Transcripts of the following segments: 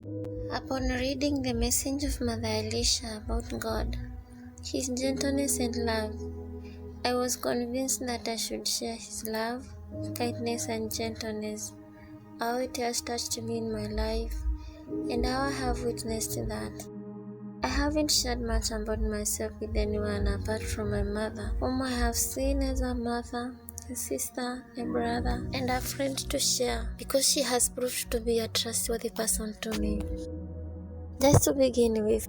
Upon reading the message of Mother Elisha about God, His gentleness and love, I was convinced that I should share His love, kindness and gentleness, how it has touched me in my life, and how I have witnessed that. I haven't shared much about myself with anyone apart from my mother, whom I have seen as a mother, a sister, a brother, and a friend to share, because she has proved to be a trustworthy person to me. Just to begin with,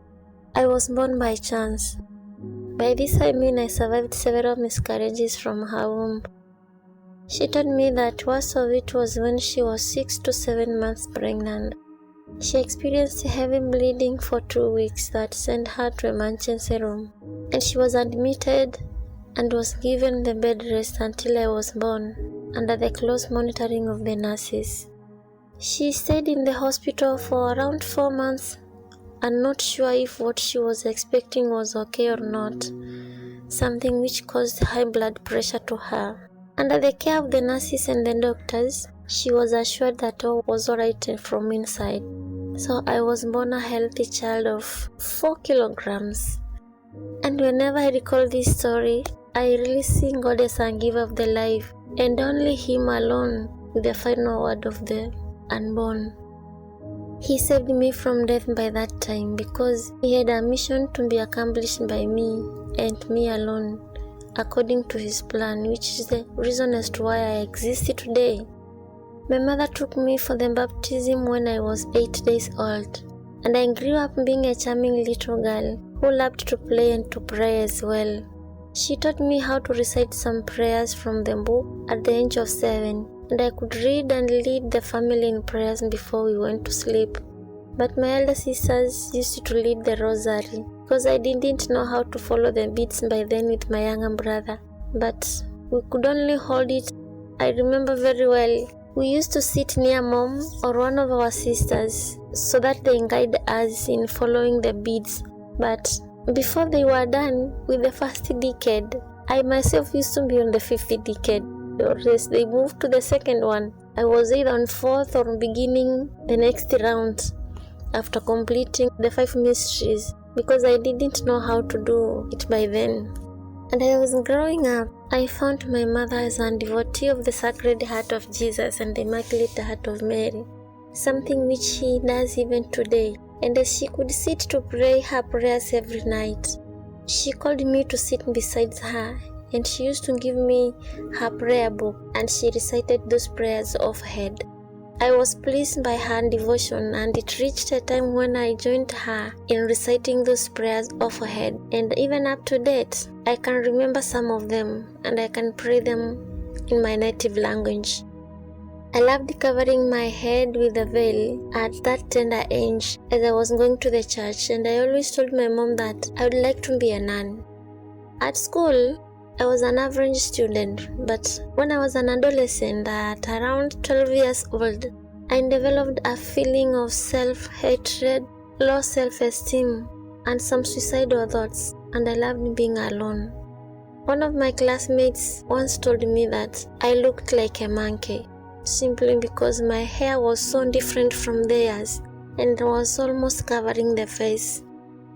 I was born by chance. By this I mean I survived several miscarriages from her womb. She told me that worst of it was when she was 6 to 7 months pregnant. She experienced heavy bleeding for 2 weeks that sent her to emergency room, and she was admitted and was given the bed rest until I was born, under the close monitoring of the nurses. She stayed in the hospital for around 4 months, and not sure if what she was expecting was okay or not, something which caused high blood pressure to her. Under the care of the nurses and the doctors, she was assured that all was alright from inside. So I was born a healthy child of 4 kilograms. And whenever I recall this story, I really see God as a giver of the life, and only Him alone with the final word of the unborn. He saved me from death by that time because He had a mission to be accomplished by me and me alone, according to His plan, which is the reason as to why I exist today. My mother took me for the baptism when I was 8 days old, and I grew up being a charming little girl who loved to play and to pray as well. She taught me how to recite some prayers from the book at the age of 7, and I could read and lead the family in prayers before we went to sleep. But my elder sisters used to lead the rosary, because I didn't know how to follow the beads by then with my younger brother. But we could only hold it. I remember very well, we used to sit near mom or one of our sisters so that they guide us in following the beads. But before they were done with the first decade, I myself used to be on the 5th decade, or else they moved to the second one. I was either on 4th or beginning the next round after completing the 5 mysteries, because I didn't know how to do it by then. And I was growing up, I found my mother as a devotee of the Sacred Heart of Jesus and the Immaculate Heart of Mary, something which she does even today. And as she could sit to pray her prayers every night, she called me to sit beside her, and she used to give me her prayer book, and she recited those prayers offhand. I was pleased by her devotion, and it reached a time when I joined her in reciting those prayers offhand, and even up to date, I can remember some of them, and I can pray them in my native language. I loved covering my head with a veil at that tender age as I was going to the church, and I always told my mom that I would like to be a nun. At school, I was an average student, but when I was an adolescent at around 12 years old, I developed a feeling of self-hatred, low self-esteem, and some suicidal thoughts, and I loved being alone. One of my classmates once told me that I looked like a monkey, simply because my hair was so different from theirs and was almost covering the face.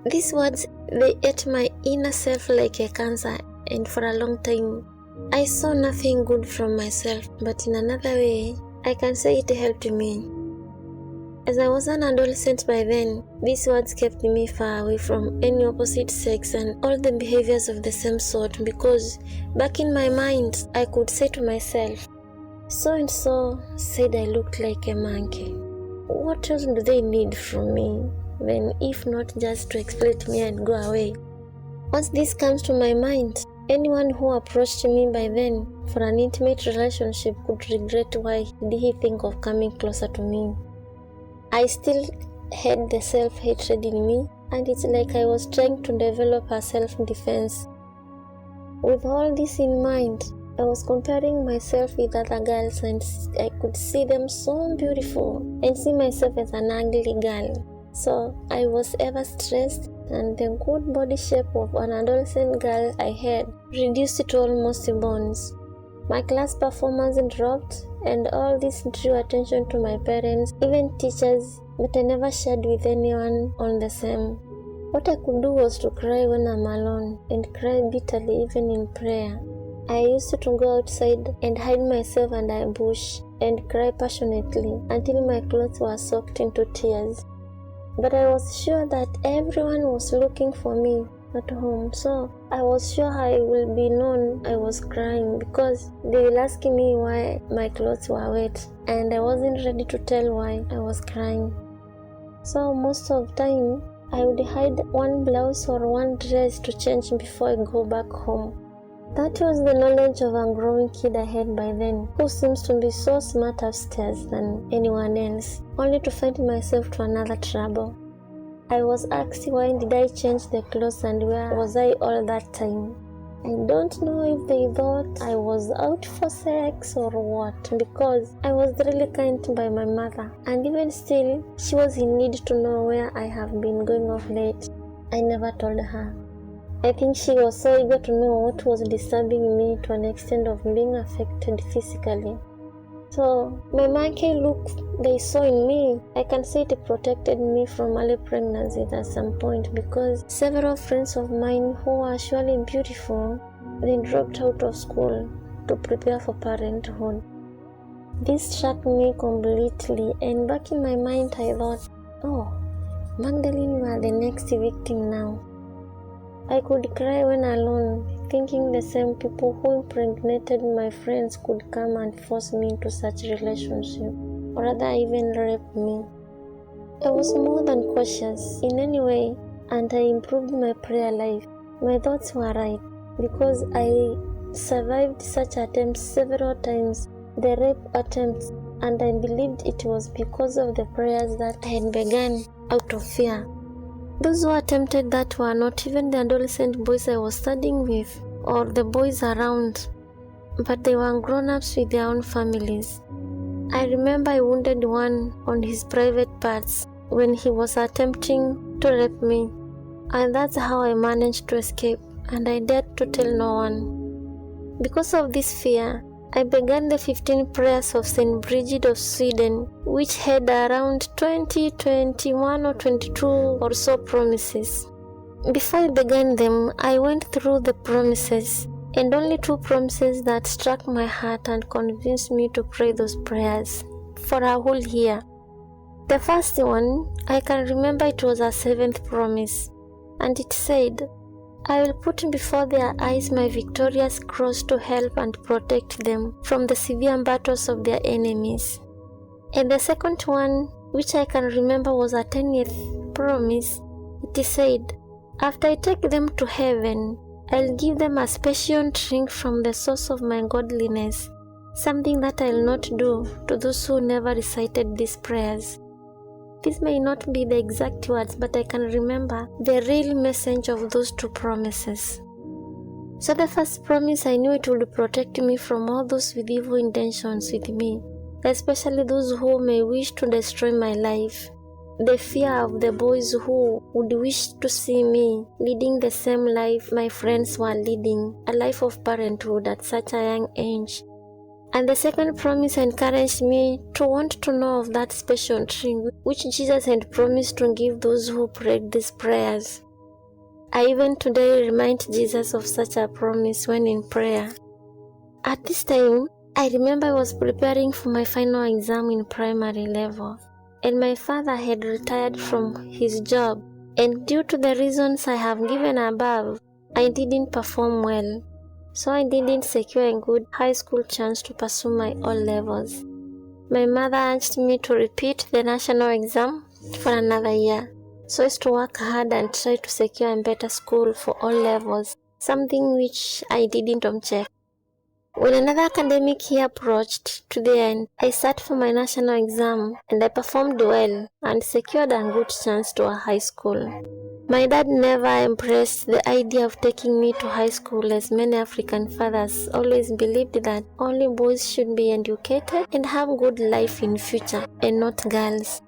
These words, they ate my inner self like a cancer, and for a long time, I saw nothing good from myself, but in another way, I can say it helped me. As I was an adolescent by then, these words kept me far away from any opposite sex and all the behaviors of the same sort, because back in my mind, I could say to myself, so and so said I looked like a monkey. What else do they need from me? Then if not just to exploit me and go away. Once this comes to my mind, anyone who approached me by then for an intimate relationship could regret why did he think of coming closer to me. I still had the self-hatred in me, and it's like I was trying to develop a self-defense. With all this in mind, I was comparing myself with other girls, and I could see them so beautiful and see myself as an ugly girl. So I was ever stressed, and the good body shape of an adolescent girl I had reduced to almost bones. My class performance dropped, and all this drew attention to my parents, even teachers, but I never shared with anyone on the same. What I could do was to cry when I'm alone, and cry bitterly even in prayer. I used to go outside and hide myself under a bush and cry passionately until my clothes were soaked into tears. But I was sure that everyone was looking for me at home, so I was sure I will be known I was crying because they will ask me why my clothes were wet, and I wasn't ready to tell why I was crying. So most of the time, I would hide one blouse or one dress to change before I go back home. That was the knowledge of a growing kid I had by then, who seems to be so smart upstairs than anyone else, only to find myself to another trouble. I was asked why did I change the clothes and where was I all that time. I don't know if they thought I was out for sex or what, because I was really kind by my mother, and even still, she was in need to know where I have been going off late. I never told her. I think she was so eager to know what was disturbing me to an extent of being affected physically. So, my monkey look they saw in me, I can say it protected me from early pregnancy at some point, because several friends of mine who were surely beautiful, they dropped out of school to prepare for parenthood. This struck me completely, and back in my mind I thought, oh, Magdalene, you are the next victim now. I could cry when alone, thinking the same people who impregnated my friends could come and force me into such relationship, or rather even rape me. I was more than cautious in any way, and I improved my prayer life. My thoughts were right, because I survived such attempts several times, the rape attempts, and I believed it was because of the prayers that I had begun out of fear. Those who attempted that were not even the adolescent boys I was studying with or the boys around, but they were grown-ups with their own families. I remember I wounded one on his private parts when he was attempting to rape me, and that's how I managed to escape, and I dared to tell no one. Because of this fear, I began the 15 prayers of St. Bridget of Sweden, which had around 20, 21 or 22 or so promises. Before I began them, I went through the promises, and only 2 promises that struck my heart and convinced me to pray those prayers for a whole year. The first one, I can remember it was a 7th promise, and it said, I will put before their eyes my victorious cross to help and protect them from the severe battles of their enemies. And the second one, which I can remember, was a 10th promise. It said, after I take them to heaven, I'll give them a special drink from the source of my godliness, something that I'll not do to those who never recited these prayers. These may not be the exact words, but I can remember the real message of those 2 promises. So the first promise, I knew it would protect me from all those with evil intentions with me, especially those who may wish to destroy my life. The fear of the boys who would wish to see me leading the same life my friends were leading, a life of parenthood at such a young age. And the second promise encouraged me to want to know of that special drink which Jesus had promised to give those who prayed these prayers. I even today remind Jesus of such a promise when in prayer. At this time, I remember I was preparing for my final exam in primary level, and my father had retired from his job, and due to the reasons I have given above, I didn't perform well. So I didn't secure a good high school chance to pursue my O-levels. My mother urged me to repeat the national exam for another year, so as to work hard and try to secure a better school for O-levels, something which I didn't object. When another academic year approached to the end, I sat for my national exam and I performed well and secured a good chance to a high school. My dad never embraced the idea of taking me to high school, as many African fathers always believed that only boys should be educated and have good life in future, and not girls.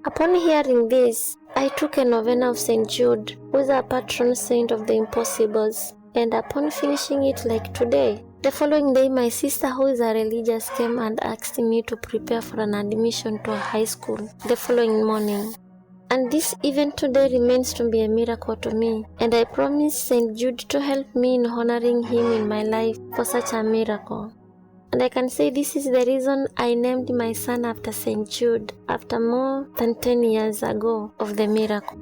Upon hearing this, I took a novena of St. Jude, who is a patron saint of the impossibles, and upon finishing it like today, The following day, my sister, who is a religious, came and asked me to prepare for an admission to a high school the following morning. And this even today remains to be a miracle to me, and I promise St. Jude to help me in honoring him in my life for such a miracle. And I can say this is the reason I named my son after St. Jude after more than 10 years ago of the miracle.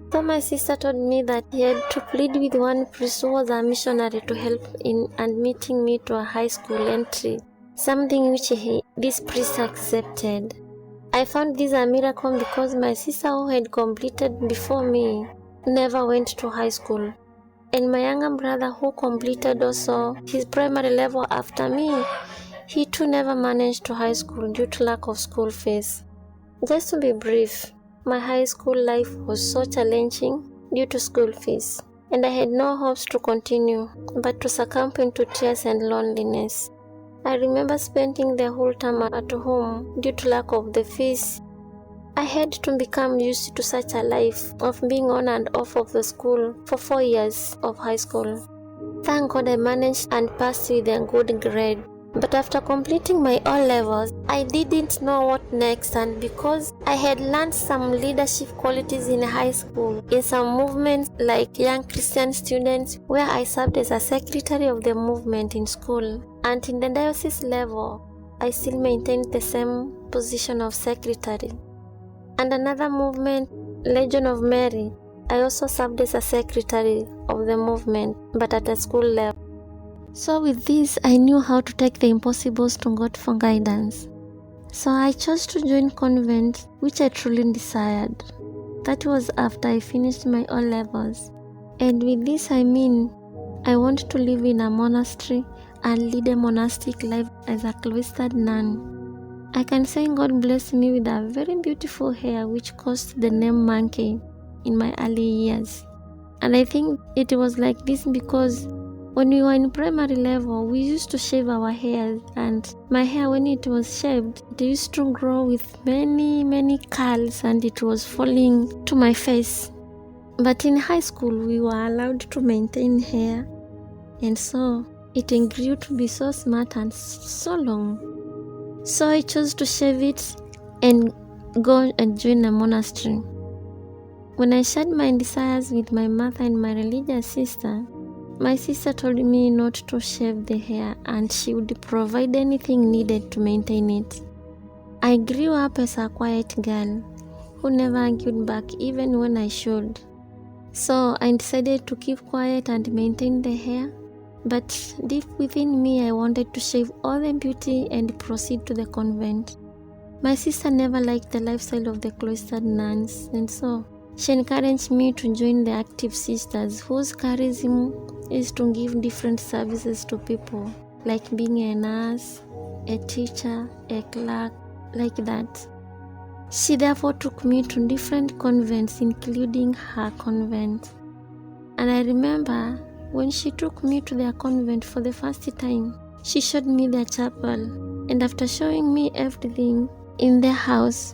So my sister told me that he had to plead with one priest who was a missionary to help in admitting me to a high school entry, something which this priest accepted. I found this a miracle because my sister, who had completed before me, never went to high school. And my younger brother, who completed also his primary level after me, he too never managed to high school due to lack of school fees. Just to be brief, my high school life was so challenging due to school fees, and I had no hopes to continue, but to succumb into tears and loneliness. I remember spending the whole time at home due to lack of the fees. I had to become used to such a life of being on and off of the school for 4 years of high school. Thank God I managed and passed with a good grade. But after completing my O-levels, I didn't know what next, and because I had learned some leadership qualities in high school, in some movements like Young Christian Students, where I served as a secretary of the movement in school, and in the diocese level, I still maintained the same position of secretary. And another movement, Legion of Mary, I also served as a secretary of the movement, but at a school level. So with this, I knew how to take the impossibles to God for guidance. So I chose to join convent, which I truly desired. That was after I finished my O-levels. And with this I mean, I want to live in a monastery and lead a monastic life as a cloistered nun. I can say God blessed me with a very beautiful hair which caused the name Monkey in my early years. And I think it was like this because when we were in primary level, we used to shave our hair, and my hair, when it was shaved, it used to grow with many curls, and it was falling to my face. But in high school, we were allowed to maintain hair, and so it grew to be so smart and so long. So I chose to shave it and go and join a monastery. When I shared my desires with my mother and my religious sister, my sister told me not to shave the hair and she would provide anything needed to maintain it. I grew up as a quiet girl who never argued back even when I should. So I decided to keep quiet and maintain the hair, but deep within me I wanted to shave all the beauty and proceed to the convent. My sister never liked the lifestyle of the cloistered nuns, and so she encouraged me to join the active sisters whose charism is to give different services to people, like being a nurse, a teacher, a clerk, like that. She therefore took me to different convents, including her convent. And I remember when she took me to their convent for the first time, she showed me their chapel, and after showing me everything in their house,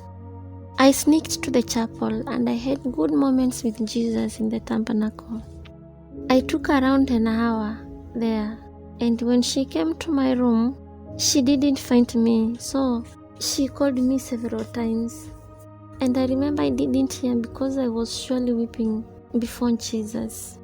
I sneaked to the chapel and I had good moments with Jesus in the tabernacle. I took around an hour there, and when she came to my room, she didn't find me, so she called me several times. And I remember I didn't hear because I was surely weeping before Jesus.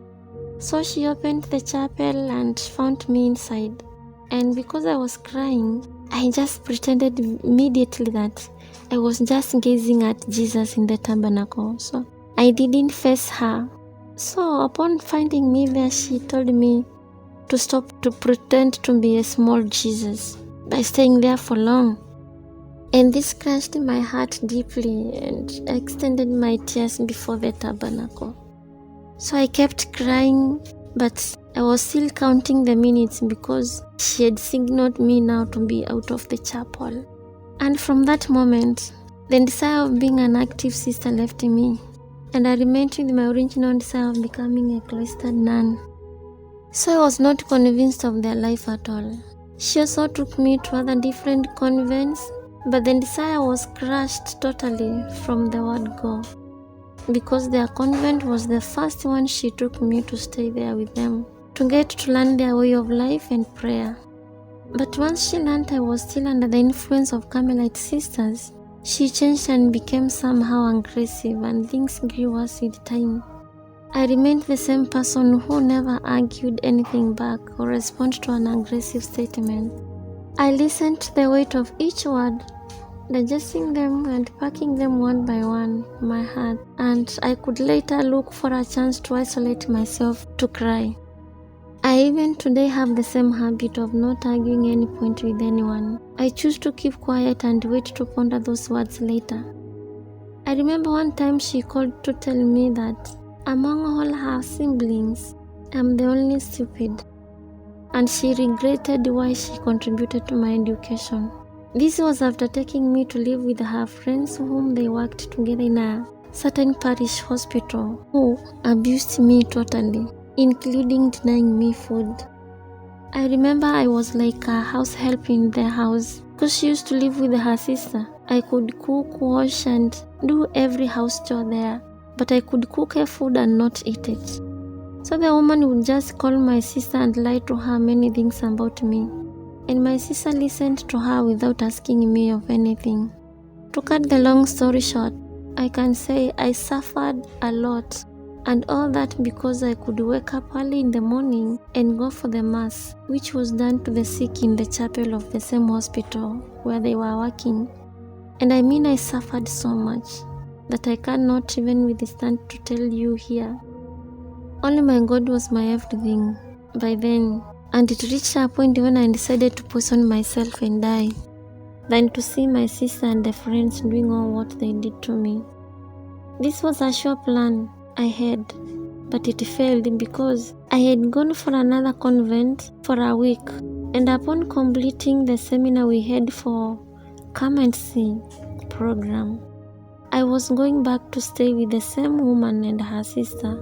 So she opened the chapel and found me inside. And because I was crying, I just pretended immediately that I was just gazing at Jesus in the tabernacle. So I didn't face her. So upon finding me there, she told me to stop to pretend to be a small Jesus by staying there for long. And this crushed my heart deeply and extended my tears before the tabernacle. So I kept crying, but I was still counting the minutes because she had signaled me now to be out of the chapel. And from that moment, the desire of being an active sister left me, and I remained with my original desire of becoming a cloistered nun. So I was not convinced of their life at all. She also took me to other different convents, but the desire was crushed totally from the word go, because their convent was the first one she took me to stay there with them, to get to learn their way of life and prayer. But once she learned I was still under the influence of Carmelite sisters, she changed and became somehow aggressive, and things grew worse with time. I remained the same person who never argued anything back or responded to an aggressive statement. I listened to the weight of each word, digesting them and packing them one by one in my heart, and I could later look for a chance to isolate myself to cry. I even today have the same habit of not arguing any point with anyone. I choose to keep quiet and wait to ponder those words later. I remember one time she called to tell me that among all her siblings, I'm the only stupid, and she regretted why she contributed to my education. This was after taking me to live with her friends whom they worked together in a certain parish hospital, who abused me totally, including denying me food. I remember I was like a house help in their house because she used to live with her sister. I could cook, wash, and do every house chore there, but I could cook her food and not eat it. So the woman would just call my sister and lie to her many things about me, and my sister listened to her without asking me of anything. To cut the long story short, I can say I suffered a lot, and all that because I could wake up early in the morning and go for the mass, which was done to the sick in the chapel of the same hospital where they were working. And I mean I suffered so much that I cannot even withstand to tell you here. Only my God was my everything by then, and it reached a point when I decided to poison myself and die, than to see my sister and the friends doing all what they did to me. This was a sure plan I had, but it failed because I had gone for another convent for a week, and upon completing the seminar we had for Come and See program, I was going back to stay with the same woman and her sister,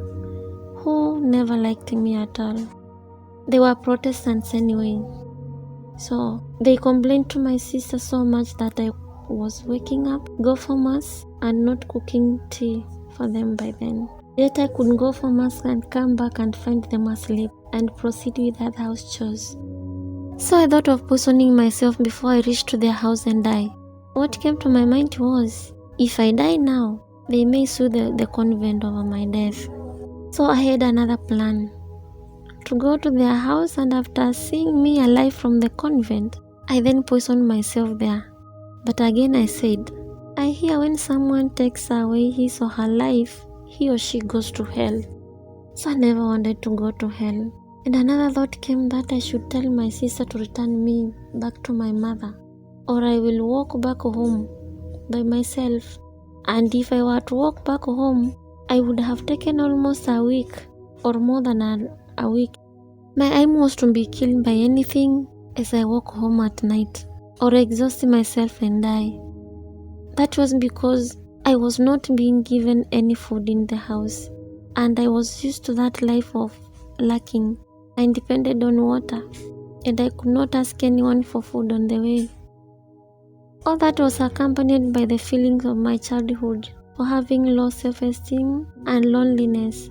who never liked me at all. They were Protestants anyway, so they complained to my sister so much that I was waking up, go for mass, and not cooking tea for them by then. Yet I could go for mass and come back and find them asleep and proceed with other house chores. So I thought of poisoning myself before I reached to their house and die. What came to my mind was, if I die now, they may sue the convent over my death. So I had another plan, to go to their house, and after seeing me alive from the convent, I then poisoned myself there. But again I said, I hear when someone takes away his or her life, he or she goes to hell. So I never wanted to go to hell. And another thought came that I should tell my sister to return me back to my mother, or I will walk back home by myself. And if I were to walk back home, I would have taken almost a week or more than a week. My aim was to be killed by anything as I walk home at night, or exhaust myself and die. That was because I was not being given any food in the house, and I was used to that life of lacking. I depended on water, and I could not ask anyone for food on the way. All that was accompanied by the feelings of my childhood for having low self-esteem and loneliness,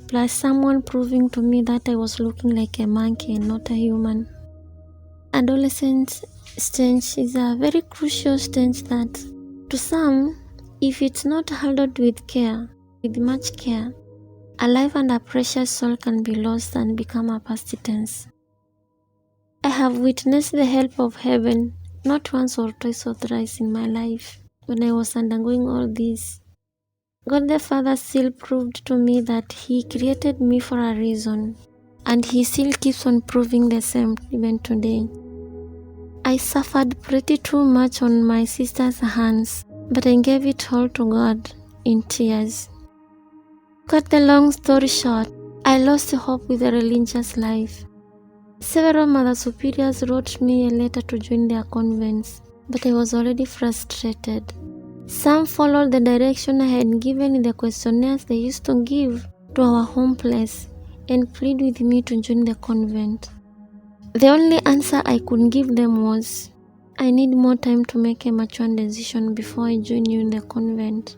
plus someone proving to me that I was looking like a monkey and not a human. Adolescent stage is a very crucial stage that, to some, if it's not handled with care, with much care, a life and a precious soul can be lost and become a past tense. I have witnessed the help of heaven not once or twice or thrice in my life when I was undergoing all this. God the Father still proved to me that He created me for a reason, and He still keeps on proving the same even today. I suffered pretty too much on my sister's hands, but I gave it all to God in tears. Cut the long story short, I lost hope with the religious life. Several Mother Superiors wrote me a letter to join their convents, but I was already frustrated. Some followed the direction I had given in the questionnaires they used to give to our home place and plead with me to join the convent. The only answer I could give them was, I need more time to make a mature decision before I join you in the convent.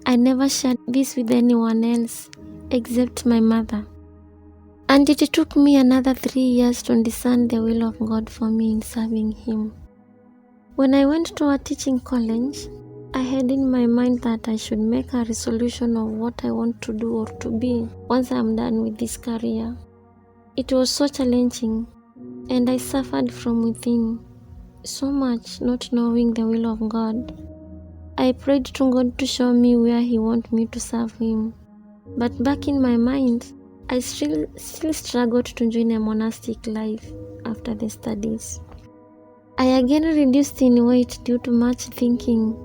I never shared this with anyone else except my mother. And it took me another 3 years to discern the will of God for me in serving Him. When I went to a teaching college, I had in my mind that I should make a resolution of what I want to do or to be once I'm done with this career. It was so challenging, and I suffered from within so much, not knowing the will of God. I prayed to God to show me where He wants me to serve Him. But back in my mind, I still struggled to join a monastic life after the studies. I again reduced in weight due to much thinking,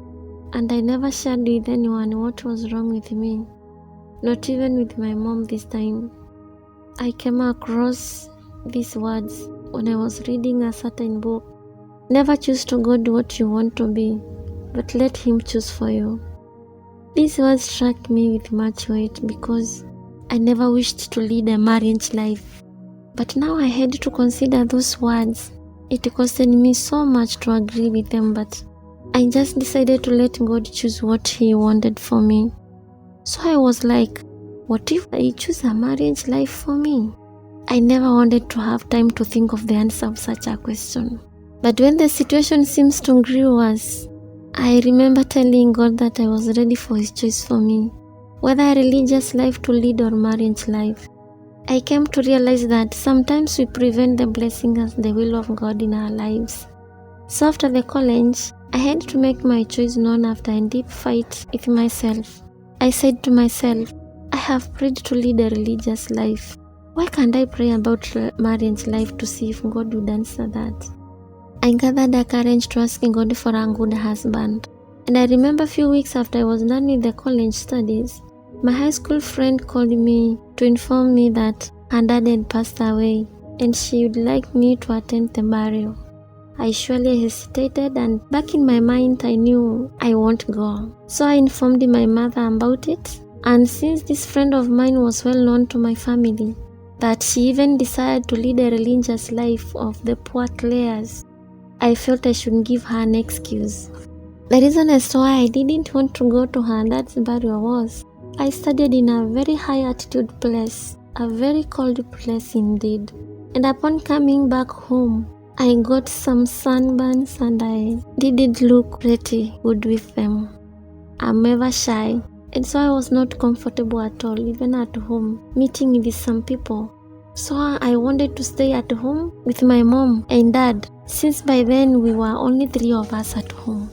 and I never shared with anyone what was wrong with me, not even with my mom this time. I came across these words when I was reading a certain book. Never choose to God what you want to be, but let Him choose for you. These words struck me with much weight because I never wished to lead a marriage life. But now I had to consider those words. It costed me so much to agree with them, but I just decided to let God choose what He wanted for me. So I was like, what if I choose a marriage life for me? I never wanted to have time to think of the answer of such a question. But when the situation seems to grow worse, I remember telling God that I was ready for His choice for me, whether a religious life to lead or marriage life. I came to realize that sometimes we prevent the blessing as the will of God in our lives. So after the college, I had to make my choice known after a deep fight with myself. I said to myself, I have prayed to lead a religious life. Why can't I pray about marriage life to see if God would answer that? I gathered the courage to ask God for a good husband. And I remember a few weeks after I was done with the college studies, my high school friend called me to inform me that her dad had passed away and she would like me to attend the burial. I surely hesitated, and back in my mind I knew I won't go. So I informed my mother about it, and since this friend of mine was well known to my family, that she even decided to lead a religious life of the Heartdwellers, I felt I should give her an excuse. The reason as to why I didn't want to go to her dad's burial was I studied in a very high altitude place, a very cold place indeed. And upon coming back home, I got some sunburns and I didn't look pretty good with them. I'm ever shy, and so I was not comfortable at all, even at home, meeting with some people. So I wanted to stay at home with my mom and dad, since by then we were only 3 of us at home.